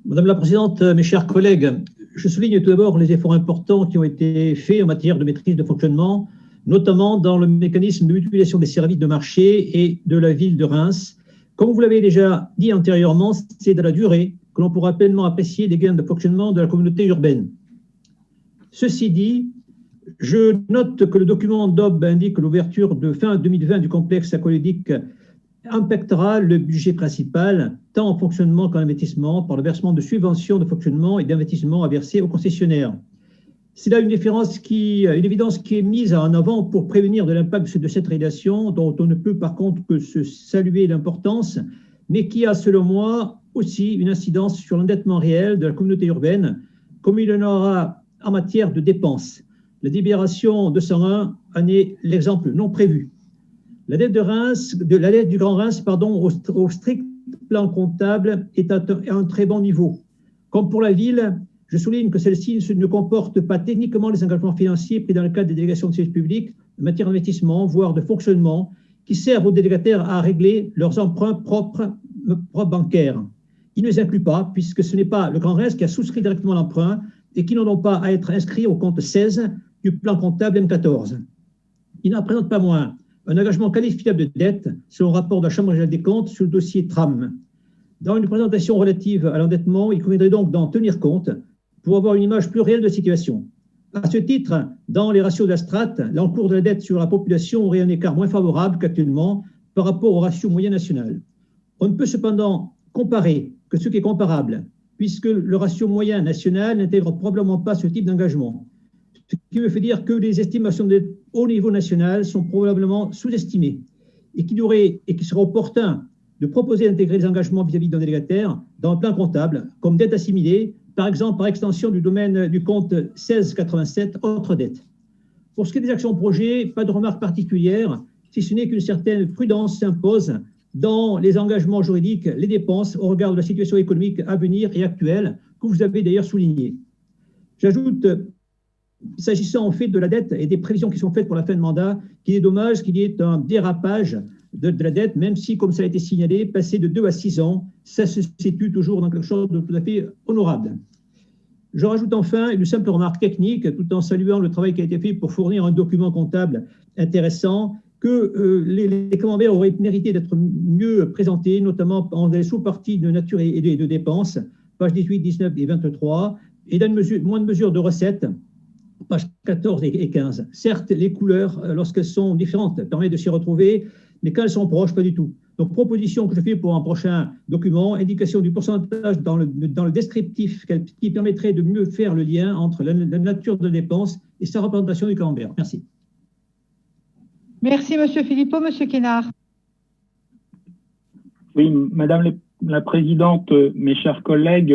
Madame la Présidente, mes chers collègues, je souligne tout d'abord les efforts importants qui ont été faits en matière de maîtrise de fonctionnement, notamment dans le mécanisme de mutualisation des services de marché et de la ville de Reims. Comme vous l'avez déjà dit antérieurement, c'est dans la durée que l'on pourra pleinement apprécier les gains de fonctionnement de la communauté urbaine. Ceci dit, je note que le document DOB indique que l'ouverture de fin 2020 du complexe aqualudique impactera le budget principal, tant en fonctionnement qu'en investissement, par le versement de subventions de fonctionnement et d'investissement à verser aux concessionnaires. C'est là une évidence qui est mise en avant pour prévenir de l'impact de cette réalisation, dont on ne peut par contre que se saluer l'importance, mais qui a, selon moi, aussi une incidence sur l'endettement réel de la communauté urbaine, comme il en aura en matière de dépenses. La délibération 201 en est l'exemple non prévu. La dette du Grand Reims, au strict plan comptable, est à un très bon niveau. Comme pour la ville, je souligne que celle-ci ne comporte pas techniquement les engagements financiers pris dans le cadre des délégations de services publics en matière d'investissement, voire de fonctionnement, qui servent aux délégataires à régler leurs emprunts propres bancaires. Il ne les inclut pas, puisque ce n'est pas le Grand Reims qui a souscrit directement l'emprunt et qui n'ont donc pas à être inscrits au compte 16 du plan comptable M14. Il n'en présente pas moins un engagement qualifiable de dette, selon le rapport de la Chambre régionale des comptes sur le dossier TRAM. Dans une présentation relative à l'endettement, il conviendrait donc d'en tenir compte pour avoir une image plus réelle de la situation. À ce titre, dans les ratios d'Astrat, l'encours de la dette sur la population aurait un écart moins favorable qu'actuellement par rapport au ratio moyen national. On ne peut cependant comparer que ce qui est comparable, puisque le ratio moyen national n'intègre probablement pas ce type d'engagement. Ce qui me fait dire que les estimations de dette au niveau national sont probablement sous-estimées et qu'il serait opportun de proposer d'intégrer les engagements vis-à-vis d'un délégataire dans le plan comptable comme dette assimilée, par exemple par extension du domaine du compte 1687, autres dettes. Pour ce qui est des actions projets, pas de remarques particulières, si ce n'est qu'une certaine prudence s'impose dans les engagements juridiques, les dépenses au regard de la situation économique à venir et actuelle, que vous avez d'ailleurs souligné. J'ajoute, s'agissant en fait de la dette et des prévisions qui sont faites pour la fin de mandat, qu'il est dommage qu'il y ait un dérapage de la dette, même si, comme ça a été signalé, passer de 2 à 6 ans, ça se situe toujours dans quelque chose de tout à fait honorable. Je rajoute enfin une simple remarque technique, tout en saluant le travail qui a été fait pour fournir un document comptable intéressant, que les camemberts auraient mérité d'être mieux présentés, notamment en des sous-parties de nature et de dépenses, pages 18, 19 et 23, et dans moins de mesures de recettes, pages 14 et 15. Certes, les couleurs, lorsqu'elles sont différentes, permettent de s'y retrouver, mais quand elles sont proches, pas du tout. Donc, proposition que je fais pour un prochain document, indication du pourcentage dans le descriptif qui permettrait de mieux faire le lien entre la nature de dépenses et sa représentation du camembert. Merci. Merci, Monsieur Philippot. Monsieur Quesnard. Oui, Madame la Présidente, mes chers collègues,